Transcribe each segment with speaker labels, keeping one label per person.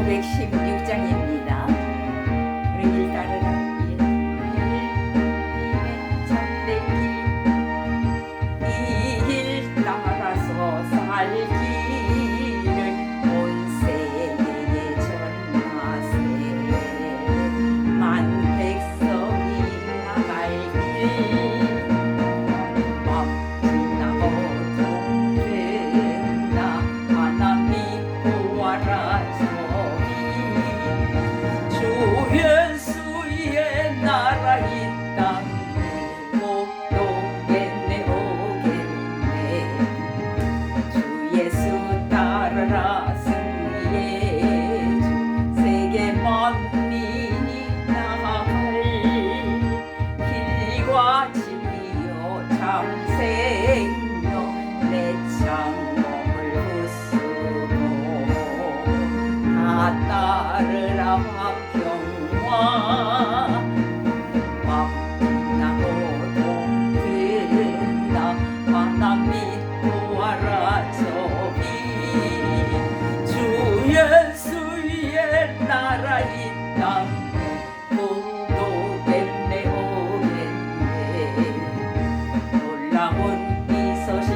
Speaker 1: 516장입니다. 우리 따르라. 이길 따라서 살기를 온 세계에 전하세. 만 백성이 나갈 길 막히나 어둠된다. 하나 믿고 와라 저기 주 예수의 나라 이 땅에 복도 오겠네 주 예수 따르라 승리의 주 세계 만민이 나갈 길과 진리요 참 생명 내 창몸을 부수고 다 따르라 화평화 막히나 어둠된다. 하나 믿고 와라 저기 주 예수의 나라 이 땅에 복도겠네 오겠네. 놀라운 이 소식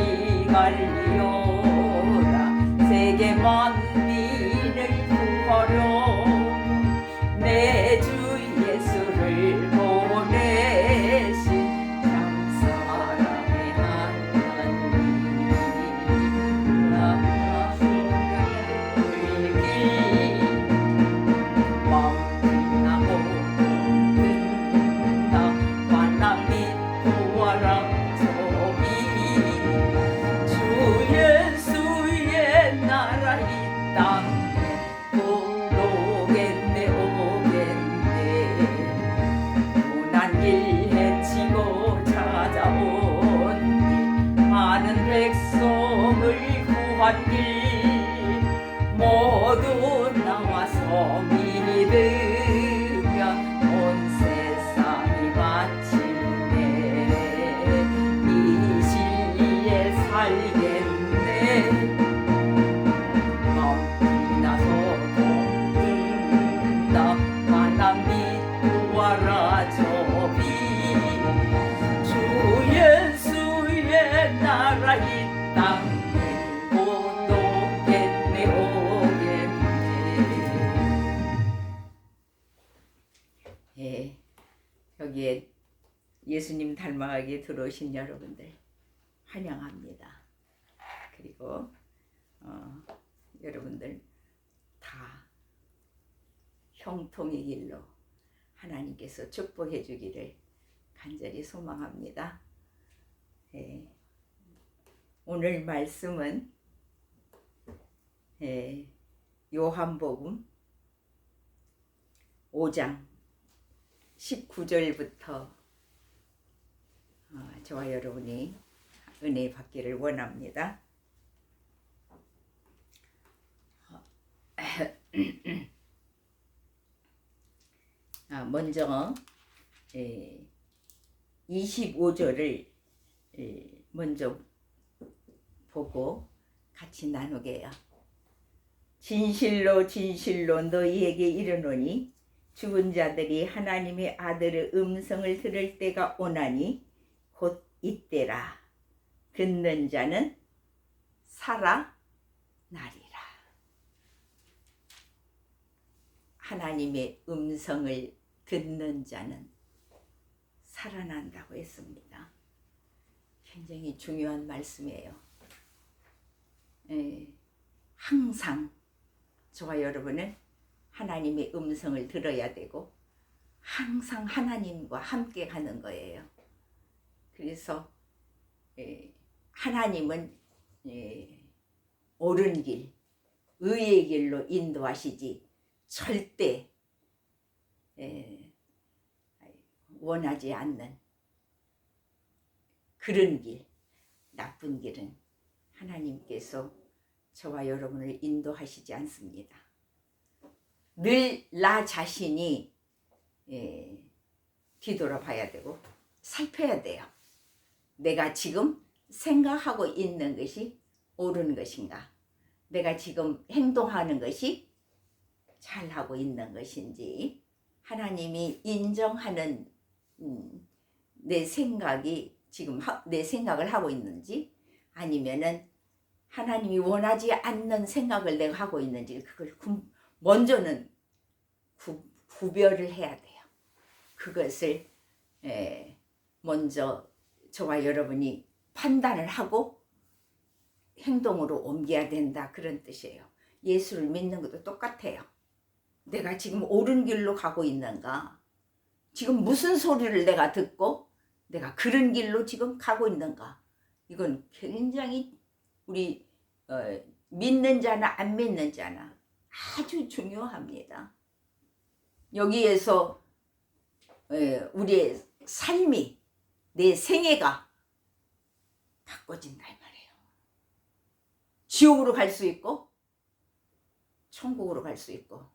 Speaker 1: 알리오라. 세계 만민을 구하려 내 주 예수를 보내신 참 사랑의 하나님. 막히나 어둠된다. 하나 믿고 와라 저기 주 예수의 나라 이 땅에 복도겠네 오겠네. 고난 길 헤치고 찾아온 길 많은 백성을 구한 길 모두 나와서 믿으면 온 세상이 마침내 이 진리에 살겠네. 막히나서 동든다. 하나 믿고 와라 저기 주 예수의 나라 이 땅에 복도겠네 오겠네. 예, 여기에 예수님 닮아가게 들어오신 여러분들 환영합니다. 그리고 여러분들 다 형통의 길로 하나님께서 축복해 주기를 간절히 소망합니다. 예, 오늘 말씀은 요한복음 5장 19절부터 저와 여러분이 은혜 받기를 원합니다. 먼저 25절을 먼저 보고 같이 나누게요. 진실로 진실로 너희에게 이르노니 죽은 자들이 하나님의 아들의 음성을 들을 때가 오나니 곧 이때라. 듣는 자는 살아나리라. 하나님의 음성을 듣는 자는 살아난다고 했습니다. 굉장히 중요한 말씀이에요. 항상 저와 여러분은 하나님의 음성을 들어야 되고 항상 하나님과 함께 가는 거예요. 그래서 하나님은 옳은 길, 의의 길로 인도하시지 절대 원하지 않는 그런 길, 나쁜 길은 하나님께서 저와 여러분을 인도하시지 않습니다. 늘 나 자신이 뒤돌아봐야 되고 살펴야 돼요. 내가 지금 생각하고 있는 것이 옳은 것인가? 내가 지금 행동하는 것이 잘하고 있는 것인지, 하나님이 인정하는 내 생각이 지금 내 생각을 하고 있는지, 아니면은 하나님이 원하지 않는 생각을 내가 하고 있는지, 그걸 먼저는 구별을 해야 돼요. 그것을 먼저 저와 여러분이 판단을 하고 행동으로 옮겨야 된다, 그런 뜻이에요. 예수를 믿는 것도 똑같아요. 내가 지금 옳은 길로 가고 있는가, 지금 무슨 소리를 내가 듣고 내가 그런 길로 지금 가고 있는가, 이건 굉장히 우리 믿는 자나 안 믿는 자나 아주 중요합니다. 여기에서 우리의 삶이, 내 생애가 바꿔진다 이 말이에요. 지옥으로 갈 수 있고 천국으로 갈 수 있고,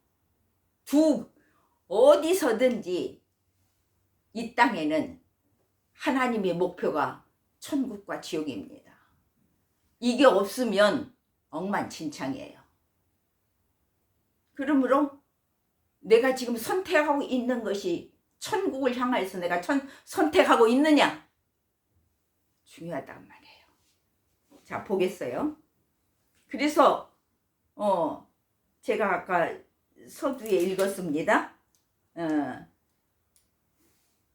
Speaker 1: 어디서든지 이 땅에는 하나님의 목표가 천국과 지옥입니다. 이게 없으면 엉망진창이에요. 그러므로 내가 지금 선택하고 있는 것이 천국을 향해서 내가 선택하고 있느냐, 중요하단 말이에요. 자, 보겠어요. 그래서 제가 아까 서두에 읽었습니다.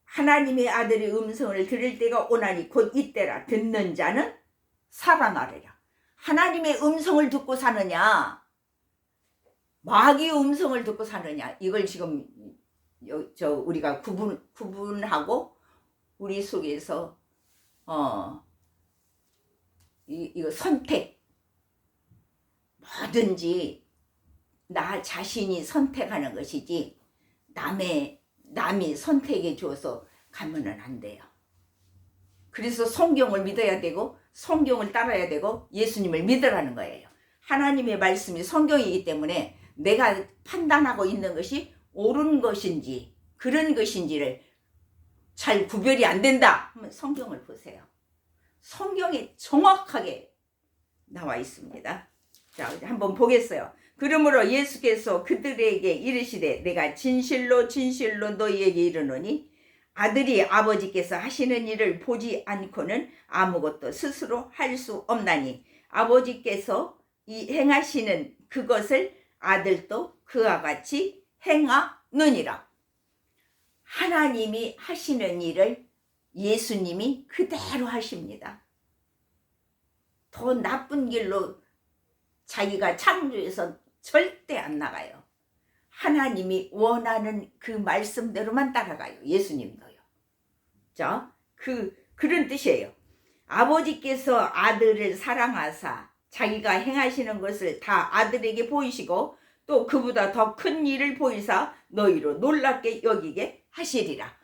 Speaker 1: 하나님의 아들의 음성을 들을 때가 오나니 곧 이때라. 듣는 자는 살아나리라. 하나님의 음성을 듣고 사느냐, 마귀의 음성을 듣고 사느냐, 이걸 지금 우리가 구분하고 우리 속에서 이거 선택, 뭐든지 나 자신이 선택하는 것이지 남이 선택해 줘서 가면은 안 돼요. 그래서 성경을 믿어야 되고 성경을 따라야 되고 예수님을 믿으라는 거예요. 하나님의 말씀이 성경이기 때문에 내가 판단하고 있는 것이 옳은 것인지 그런 것인지를 잘 구별이 안 된다 하면 성경을 보세요. 성경이 정확하게 나와 있습니다. 자, 한번 보겠어요. 그러므로 예수께서 그들에게 이르시되 내가 진실로 진실로 너희에게 이르노니 아들이 아버지께서 하시는 일을 보지 않고는 아무것도 스스로 할 수 없나니 아버지께서 이 행하시는 그것을 아들도 그와 같이 행하느니라. 하나님이 하시는 일을 예수님이 그대로 하십니다. 더 나쁜 길로 자기가 창조해서 절대 안 나가요. 하나님이 원하는 그 말씀대로만 따라가요. 예수님도요. 자, 그런 뜻이에요. 아버지께서 아들을 사랑하사 자기가 행하시는 것을 다 아들에게 보이시고 또 그보다 더 큰 일을 보이사 너희로 놀랍게 여기게 하시리라.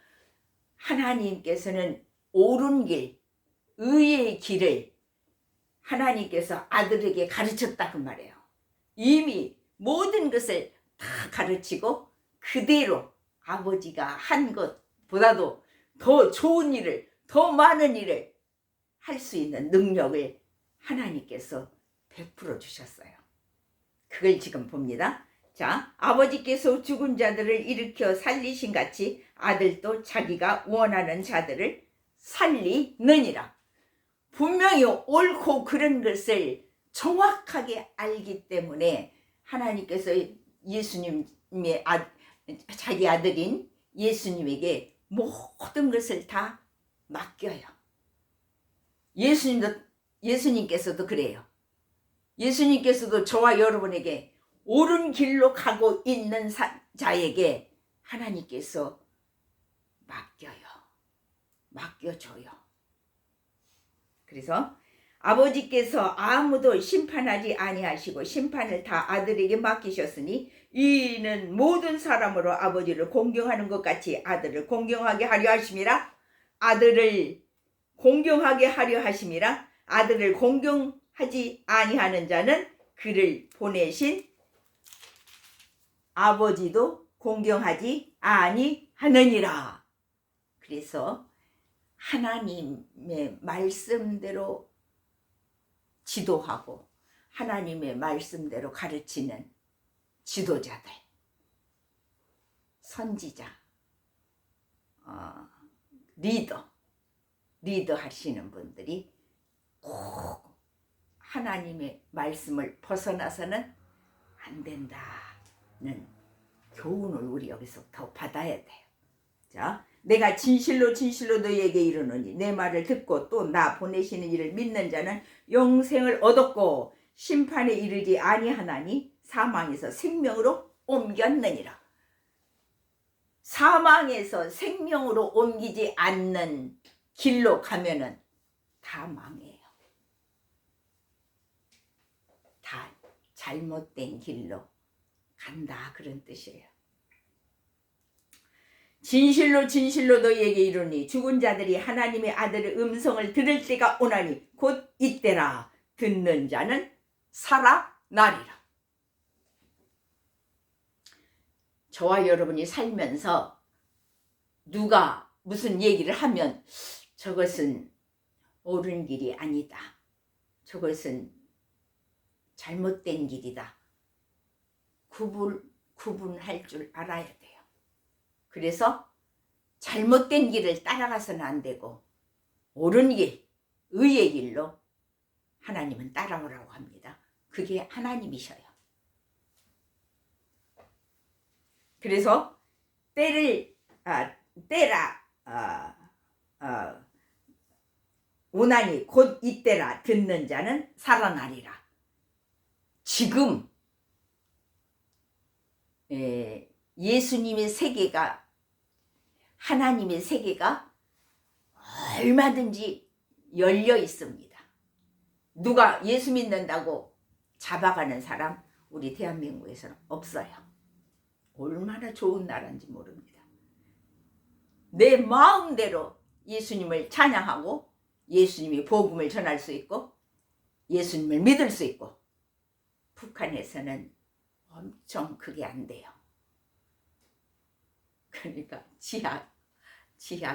Speaker 1: 하나님께서는 옳은 길, 의의 길을 하나님께서 아들에게 가르쳤다 그 말이에요. 이미 모든 것을 다 가르치고 그대로 아버지가 한 것보다도 더 좋은 일을, 더 많은 일을 할 수 있는 능력을 하나님께서 베풀어 주셨어요. 그걸 지금 봅니다. 자, 아버지께서 죽은 자들을 일으켜 살리신 같이 아들도 자기가 원하는 자들을 살리느니라. 분명히 옳고 그런 것을 정확하게 알기 때문에 하나님께서 예수님의 자기 아들인 예수님에게 모든 것을 다 맡겨요. 예수님께서도 그래요. 예수님께서도 저와 여러분에게 옳은 길로 가고 있는 자에게 하나님께서 맡겨줘요. 그래서 아버지께서 아무도 심판하지 아니하시고 심판을 다 아들에게 맡기셨으니 이는 모든 사람으로 아버지를 공경하는 것 같이 아들을 공경하게 하려 하심이라. 아들을 공경하게 하려 하심이라. 아들을 공경하지 아니하는 자는 그를 보내신 아버지도 공경하지 아니하느니라. 그래서 하나님의 말씀대로 지도하고 하나님의 말씀대로 가르치는 지도자들, 선지자, 리더 하시는 분들이 꼭 하나님의 말씀을 벗어나서는 안 된다는 교훈을 우리 여기서 더 받아야 돼요. 자, 내가 진실로 너희에게 이르노니 내 말을 듣고 또 나 보내시는 이를 믿는 자는 영생을 얻었고 심판에 이르지 아니하나니 사망에서 생명으로 옮겼느니라. 사망에서 생명으로 옮기지 않는 길로 가면은 다 망해요. 다 잘못된 길로 간다, 그런 뜻이에요. 진실로 너희에게 이르니 죽은 자들이 하나님의 아들의 음성을 들을 때가 오나니 곧 이때라. 듣는 자는 살아나리라. 저와 여러분이 살면서 누가 무슨 얘기를 하면 저것은 옳은 길이 아니다, 저것은 잘못된 길이다, 구분할 줄 알아야 돼요. 그래서 잘못된 길을 따라가서는 안 되고 옳은 길, 의의 길로 하나님은 따라오라고 합니다. 그게 하나님이셔요. 그래서 오나니 곧 이때라. 듣는 자는 살아나리라. 지금 예수님의 세계가, 하나님의 세계가 얼마든지 열려 있습니다. 누가 예수 믿는다고 잡아가는 사람 우리 대한민국에서는 없어요. 얼마나 좋은 나라인지 모릅니다. 내 마음대로 예수님을 찬양하고 예수님이 복음을 전할 수 있고 예수님을 믿을 수 있고, 북한에서는 엄청 그게 안 돼요. 그러니까 지하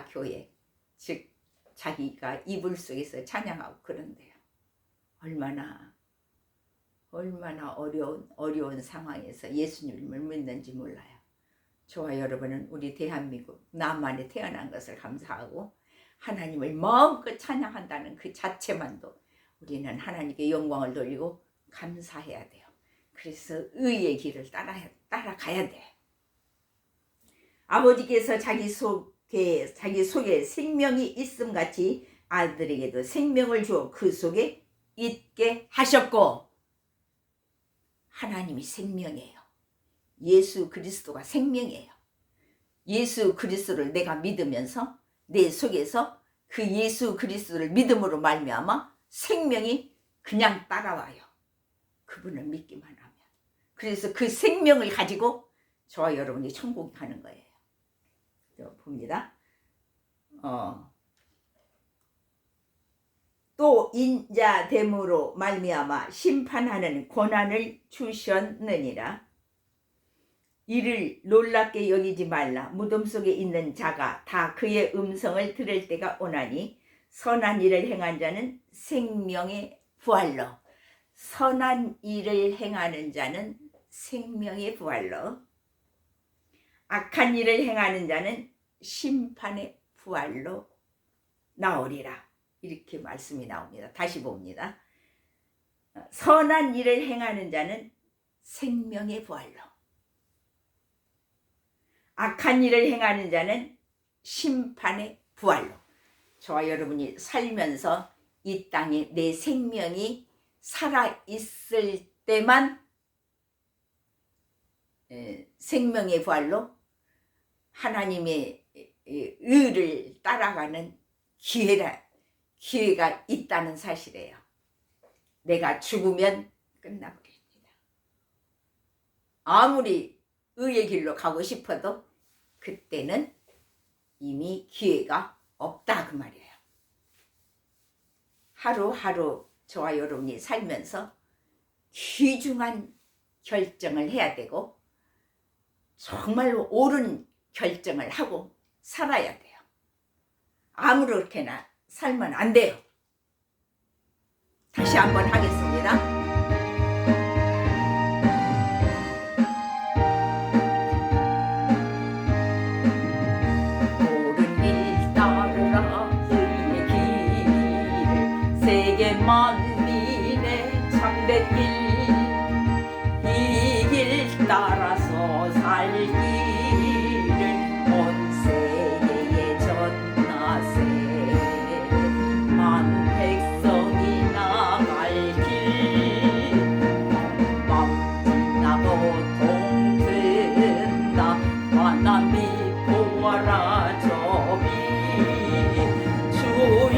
Speaker 1: 교회, 즉 자기가 이불 속에서 찬양하고 그런데요. 얼마나 어려운 상황에서 예수님을 믿는지 몰라요. 저와 여러분은 우리 대한민국 남한에 태어난 것을 감사하고 하나님을 마음껏 찬양한다는 그 자체만도 우리는 하나님께 영광을 돌리고 감사해야 돼요. 그래서 의의 길을 따라가야 돼. 아버지께서 자기 속에 생명이 있음같이 아들에게도 생명을 주어 그 속에 있게 하셨고, 하나님이 생명이에요. 예수 그리스도가 생명이에요. 예수 그리스도를 내가 믿으면서 내 속에서 그 예수 그리스도를 믿음으로 말미암아 생명이 그냥 따라와요. 그분을 믿기만 하면. 그래서 그 생명을 가지고 저와 여러분이 천국에 가는 거예요. 봅니다. 또 인자됨으로 말미암아 심판하는 권한을 주셨느니라. 이를 놀랍게 여기지 말라. 무덤 속에 있는 자가 다 그의 음성을 들을 때가 오나니 선한 일을 행한 자는 생명의 부활로, 선한 일을 행하는 자는 생명의 부활로, 악한 일을 행하는 자는 심판의 부활로 나오리라. 이렇게 말씀이 나옵니다. 다시 봅니다. 선한 일을 행하는 자는 생명의 부활로, 악한 일을 행하는 자는 심판의 부활로. 저와 여러분이 살면서 이 땅에 내 생명이 살아있을 때만 생명의 부활로 하나님의 의를 따라가는 기회가 있다는 사실이에요. 내가 죽으면 끝나버립니다. 아무리 의의 길로 가고 싶어도 그때는 이미 기회가 없다, 그 말이에요. 하루하루 저와 여러분이 살면서 귀중한 결정을 해야 되고 정말로 옳은 결정을 하고 살아야 돼요. 아무렇게나 살면 안 돼요. 다시 한번 하겠습니다. 따라서 살기를 온 세계의 전나세 만 백성이 나갈 길 맘지나고 동든다 만남이 보아라 저비 주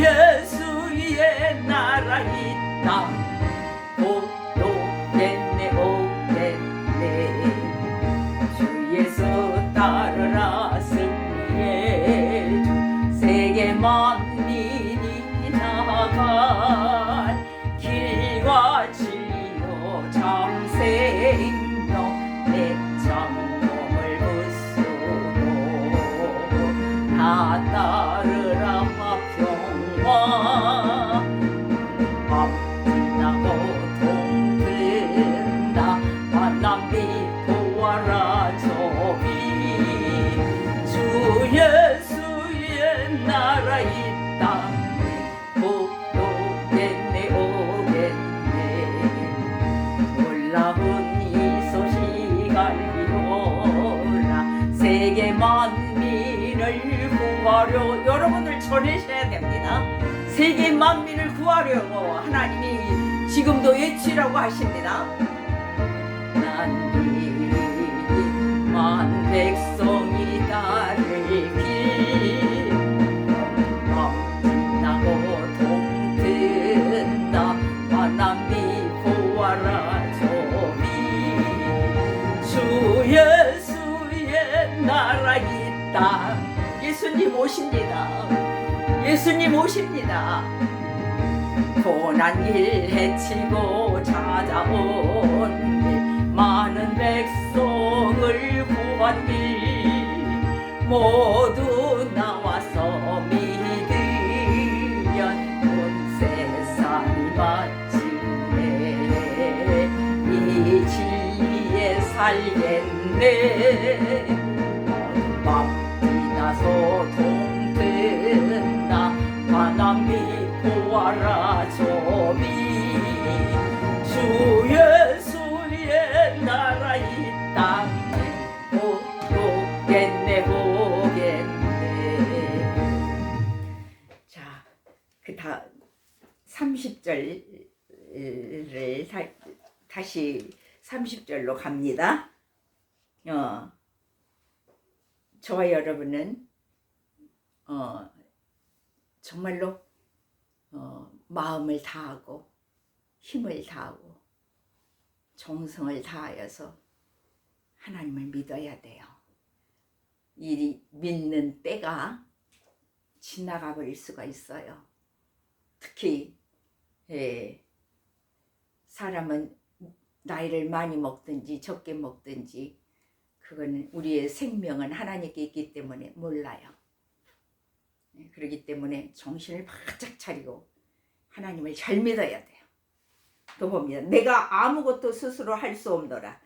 Speaker 1: 예수의 나라 있다 복도 됐네 오겠네 주 예수 따르라 승리의 주 세계 만민이 나갈 길과 진리요 참 생명 내 참놈을 부수고 다 따르라 평화 앞지나고 동든다 만남이 보아라 저비 주 예수의 나라 이 땅에 복도 됐네 오겠네 놀라운 이 소식 알리오라 세계 만민을 구하려 여러분들 전하셔야 됩니다. 세계 만민을 구하려고 하나님이 지금도 외치라고 하십니다. 만 백성이 따를 길 맘지나고 동든다 만남이 보아라 저비 주 예수의 나라 있다. 예수님 오십니다. 예수님 오십니다. 고난길 헤치고 찾아온 길 많은 백성을 구한 길 모두 나와서 믿으면 온 세상이 마침내 이 진리에 살겠네 맘지나서 동든다 만남이 보아라 저비 주 예수의 나라 이 땅에 오겠네 오겠네. 자, 그 다 30절을 다시 30절로 갑니다. 저와 여러분은 정말로 마음을 다하고 힘을 다하고 정성을 다하여서 하나님을 믿어야 돼요. 이 믿는 때가 지나가 버릴 수가 있어요. 특히 사람은 나이를 많이 먹든지 적게 먹든지 그거는 우리의 생명은 하나님께 있기 때문에 몰라요. 그렇기 때문에 정신을 바짝 차리고 하나님을 잘 믿어야 돼요. 또 봅니다. 내가 아무것도 스스로 할 수 없노라.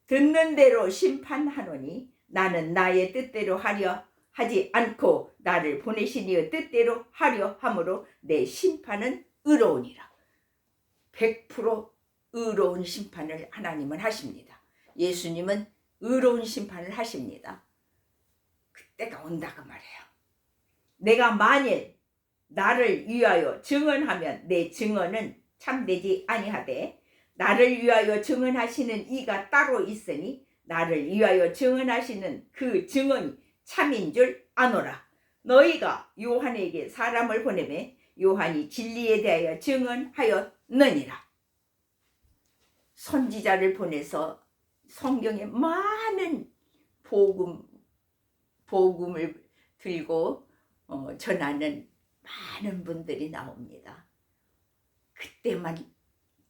Speaker 1: 듣는 대로 심판하노니 나는 나의 뜻대로 하려 하지 않고 나를 보내신 이의 뜻대로 하려 함으로 내 심판은 의로우니라. 100% 의로운 심판을 하나님은 하십니다. 예수님은 의로운 심판을 하십니다. 그때가 온다고 말해요. 내가 만일 나를 위하여 증언하면 내 증언은 참되지 아니하되 나를 위하여 증언하시는 이가 따로 있으니 나를 위하여 증언하시는 그 증언이 참인 줄 아노라. 너희가 요한에게 사람을 보내매 요한이 진리에 대하여 증언하였느니라. 선지자를 보내서 성경에 많은 복음을 들고 전하는 많은 분들이 나옵니다. 그때만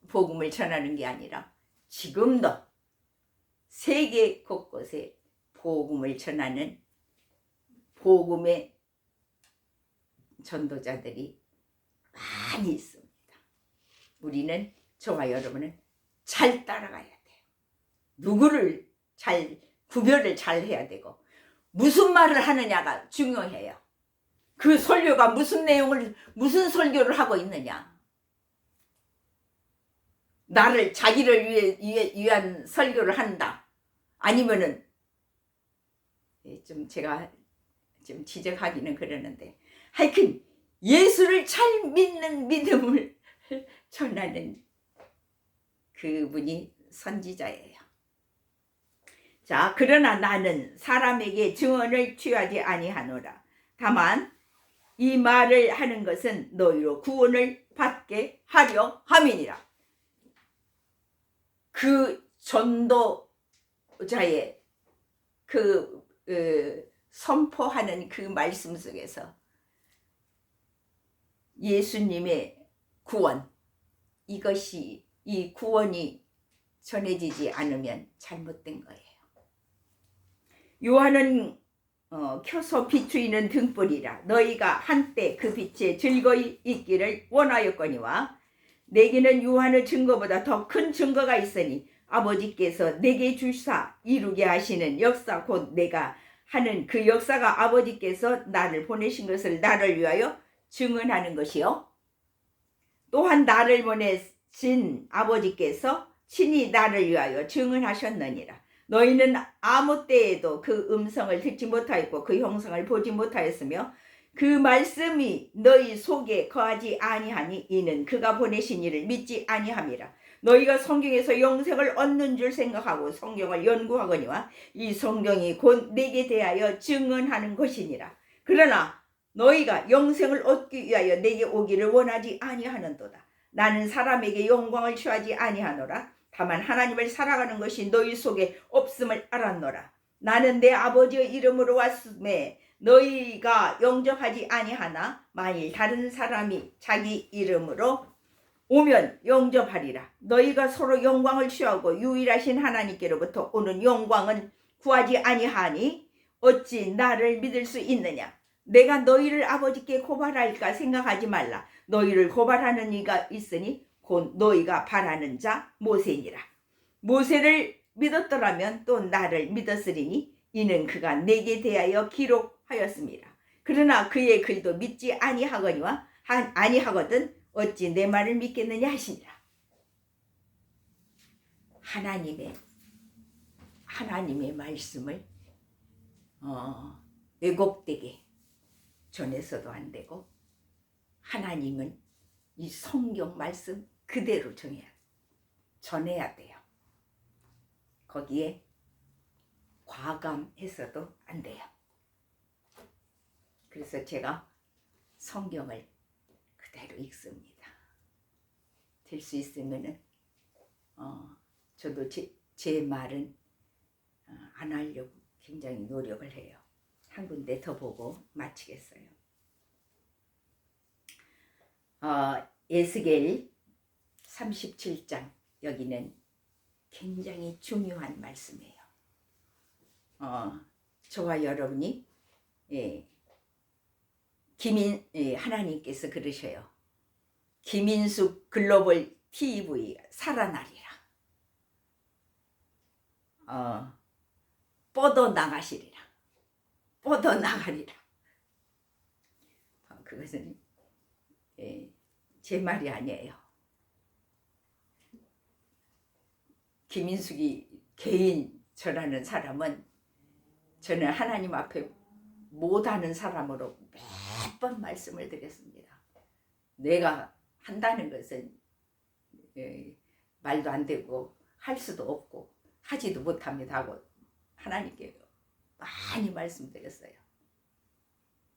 Speaker 1: 복음을 전하는 게 아니라 지금도 세계 곳곳에 복음을 전하는 복음의 전도자들이 많이 있습니다. 우리는, 저와 여러분은 잘 따라가야 돼요. 누구를 잘 구별을 잘 해야 되고 무슨 말을 하느냐가 중요해요. 그 설교가 무슨 내용을, 무슨 설교를 하고 있느냐. 나를 자기를 위한 설교를 한다. 아니면은 좀 제가 좀 지적하기는 그러는데 하여튼 예수를 잘 믿는 믿음을 전하는 그분이 선지자예요. 자, 그러나 나는 사람에게 증언을 취하지 아니하노라. 다만 이 말을 하는 것은 너희로 구원을 받게 하려 함이니라. 그 전도자의 선포하는 그 말씀 속에서 예수님의 구원, 이 구원이 전해지지 않으면 잘못된 거예요. 요한은 켜서 비추이는 등불이라. 너희가 한때 그 빛에 즐거이 있기를 원하였거니와 내게는 요한의 증거보다 더 큰 증거가 있으니 아버지께서 내게 주사 이루게 하시는 역사 곧 내가 하는 그 역사가 아버지께서 나를 보내신 것을 나를 위하여 증언하는 것이요. 또한 나를 보내신 아버지께서 친히 나를 위하여 증언하셨느니라. 너희는 아무 때에도 그 음성을 듣지 못하였고 그 형상을 보지 못하였으며 그 말씀이 너희 속에 거하지 아니하니 이는 그가 보내신 이를 믿지 아니함이라. 너희가 성경에서 영생을 얻는 줄 생각하고 성경을 연구하거니와 이 성경이 곧 내게 대하여 증언하는 것이니라. 그러나 너희가 영생을 얻기 위하여 내게 오기를 원하지 아니하는도다. 나는 사람에게 영광을 취하지 아니하노라. 다만 하나님을 살아가는 것이 너희 속에 없음을 알았노라. 나는 내 아버지의 이름으로 왔음에 너희가 영접하지 아니하나 만일 다른 사람이 자기 이름으로 오면 영접하리라. 너희가 서로 영광을 취하고 유일하신 하나님께로부터 오는 영광은 구하지 아니하니 어찌 나를 믿을 수 있느냐. 내가 너희를 아버지께 고발할까 생각하지 말라. 너희를 고발하는 이가 있으니 곧 너희가 바라는 자 모세니라. 모세를 믿었더라면 또 나를 믿었으리니 이는 그가 내게 대하여 기록하였습니다. 그러나 그의 글도 믿지 아니하거든 어찌 내 말을 믿겠느냐 하시니라. 하나님의 말씀을 왜곡되게 전해서도 안 되고 하나님은 이 성경 말씀 그대로 전해야 돼요. 거기에 과감해서도 안 돼요. 그래서 제가 성경을 그대로 읽습니다. 될 수 있으면은 저도 제 말은 안 하려고 굉장히 노력을 해요. 한 군데 더 보고 마치겠어요. 에스겔 37장 여기는 굉장히 중요한 말씀이에요. 저와 여러분이 하나님께서 그러셔요. 김인숙 글로벌 TV 살아나리라. 뻗어나가시리라. 뻗어나가리라. 그것은 제 말이 아니에요. 김인숙이 개인 저라는 사람은 저는 하나님 앞에 못하는 사람으로 몇 번 말씀을 드렸습니다. 내가 한다는 것은 말도 안 되고 할 수도 없고 하지도 못합니다 하고 하나님께 많이 말씀드렸어요.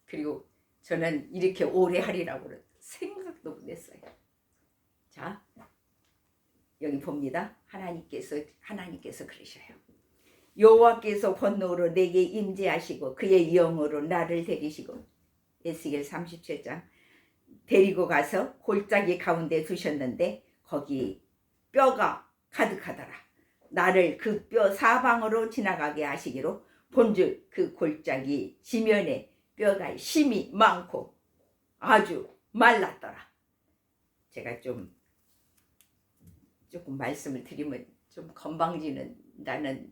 Speaker 1: 그리고 저는 이렇게 오래 하리라고 생각도 못했어요. 자, 여기 봅니다. 하나님께서 그러셔요. 여호와께서 권능으로 내게 임재하시고 그의 영으로 나를 데리시고 에스겔 37장 데리고 가서 골짜기 가운데 두셨는데 거기 뼈가 가득하더라. 나를 그 뼈 사방으로 지나가게 하시기로 본즉 그 골짜기 지면에 뼈가 힘이 많고 아주 말랐더라. 제가 조금 말씀을 드리면 좀 건방지는다는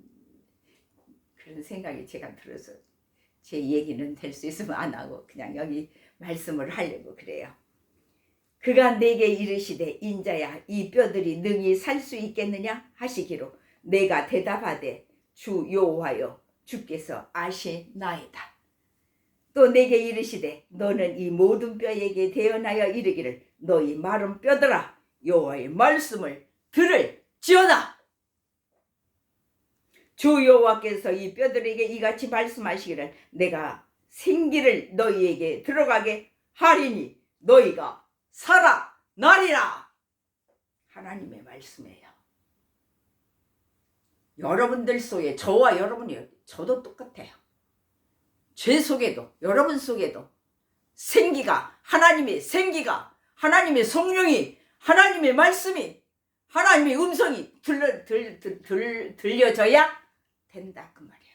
Speaker 1: 그런 생각이 제가 들어서 제 얘기는 될 수 있으면 안 하고 그냥 여기 말씀을 하려고 그래요. 그가 내게 이르시되 인자야 이 뼈들이 능히 살 수 있겠느냐 하시기로 내가 대답하되 주 여호와여 주께서 아시나이다. 또 내게 이르시되 너는 이 모든 뼈에게 대언하여 이르기를 너희 마른 뼈들아 여호와의 말씀을 들을지어다. 주 여호와께서 이 뼈들에게 이같이 말씀하시기를 내가 생기를 너희에게 들어가게 하리니 너희가 살아나리라. 하나님의 말씀이에요. 여러분들 속에 저와 여러분이 저도 똑같아요. 죄 속에도 여러분 속에도 생기가 하나님의 생기가 하나님의 성령이 하나님의 말씀이 하나님의 음성이 들려져야 된다 그 말이에요.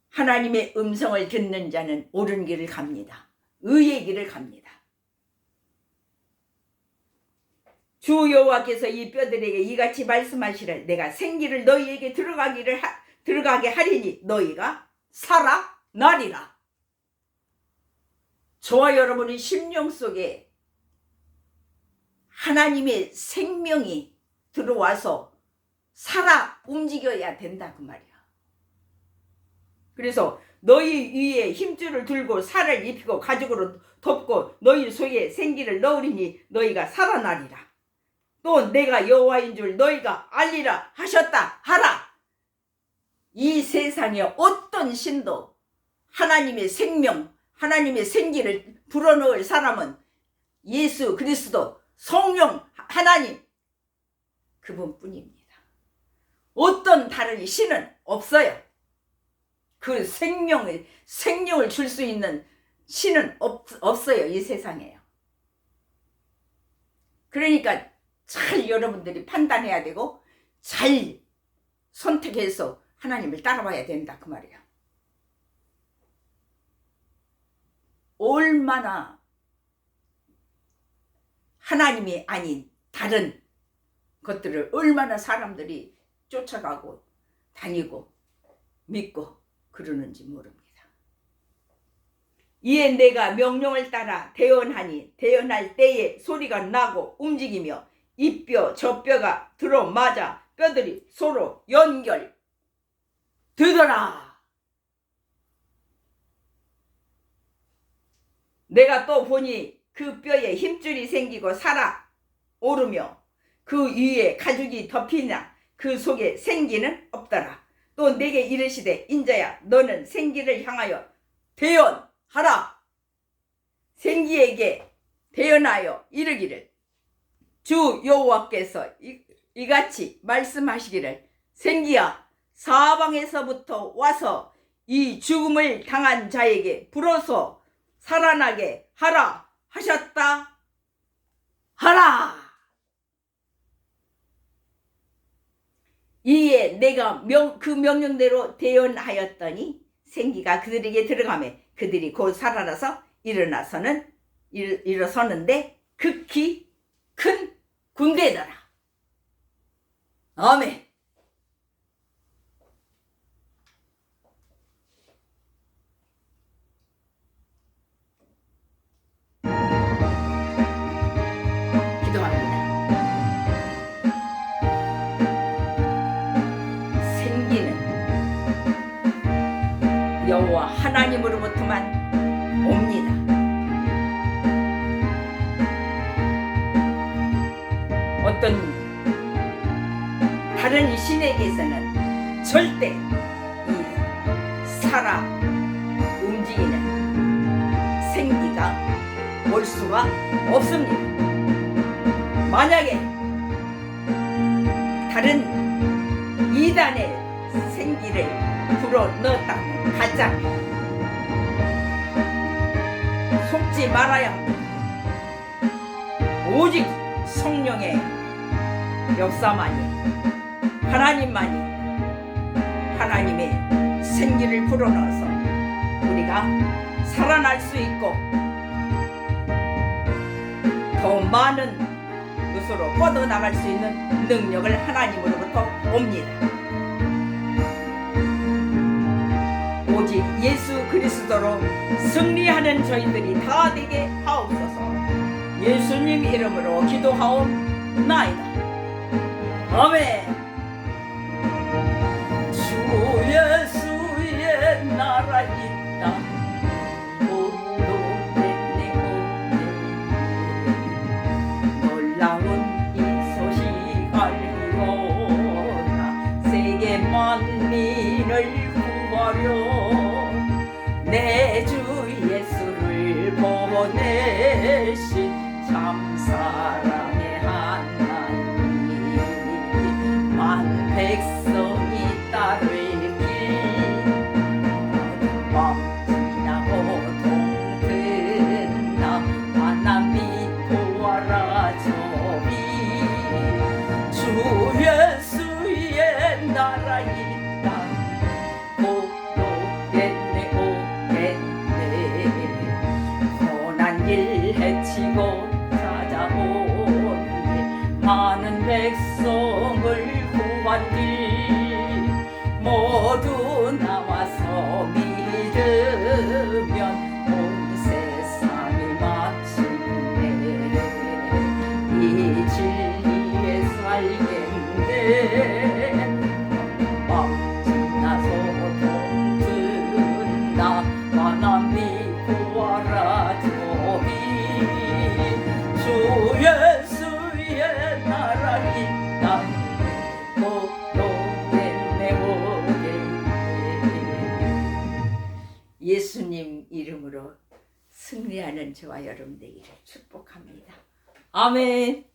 Speaker 1: 하나님의 음성을 듣는 자는 옳은 길을 갑니다. 의의 길을 갑니다. 주 여호와께서 이 뼈들에게 이같이 말씀하시를 내가 생기를 너희에게 들어가게 하리니 너희가 살아나리라. 저와 여러분의 심령 속에 하나님의 생명이 들어와서 살아 움직여야 된다 그 말이야. 그래서 너희 위에 힘줄을 들고 살을 입히고 가죽으로 덮고 너희 속에 생기를 넣으리니 너희가 살아나리라. 또 내가 여호와인 줄 너희가 알리라 하셨다 하라. 이 세상에 어떤 신도 하나님의 생명 하나님의 생기를 불어넣을 사람은 예수 그리스도 성령 하나님 그분뿐입니다. 어떤 다른 신은 없어요. 그 생명을 줄 수 있는 신은 없어요. 이 세상에요. 그러니까 잘 여러분들이 판단해야 되고 잘 선택해서 하나님을 따라와야 된다 그 말이야. 얼마나 하나님이 아닌 다른 것들을 얼마나 사람들이 쫓아가고 다니고 믿고 그러는지 모릅니다. 이에 내가 명령을 따라 대언하니 대언할 때에 소리가 나고 움직이며 이 뼈 저 뼈가 들어맞아 뼈들이 서로 연결되더라. 내가 또 보니 그 뼈에 힘줄이 생기고 살아 오르며 그 위에 가죽이 덮이나 그 속에 생기는 없더라. 또 내게 이르시되 인자야 너는 생기를 향하여 대언하라. 생기에게 대언하여 이르기를 주 여호와께서 이같이 말씀하시기를 생기야 사방에서부터 와서 이 죽음을 당한 자에게 불어서 살아나게 하라 하셨다 하라. 이에 내가 그 명령대로 대언하였더니 생기가 그들에게 들어가매 그들이 곧 살아나서 일어서는데 극히 큰 군대더라. 아멘. 기도합니다. 생기는 여호와 하나님으로부터만 옵니다. 어떤 다른 신에게서는 절대 이 살아 움직이는 생기가 올 수가 없습니다. 만약에 다른 이단의 생기를 불어넣었다면 가짜 속지 말아야 합니다. 오직 성령의 역사만이 하나님만이 하나님의 생기를 불어넣어서 우리가 살아날 수 있고 더 많은 것으로 뻗어나갈 수 있는 능력을 하나님으로부터 옵니다. 오직 예수 그리스도로 승리하는 저희들이 다 되게 하옵소서. 예수님 이름으로 기도하옵나이다. 아멘. 주 예수의 나라 있다 고독했네 놀라운 이 소식 알리오라 세계 만민을 구하려 내 주 예수를 보내신 참 사랑의 하나님 만 백성이 따를 길 밤 지나고 동트나 만남 믿고 와라 저비 주 예수의 나라 있다 고독했네 오겠네 고난 일 해치고 찾아오니 많은 백성을 구한 길 모두 나와서 믿으면 온 세상이 마침내 이 진리에 살겠네 밤 지나서 동트나 만남 믿고 와라 저기 주 예수의 나라 있다 고독했네 예수님 이름으로 승리하는 저와 여러분 되기를 축복합니다. 아멘.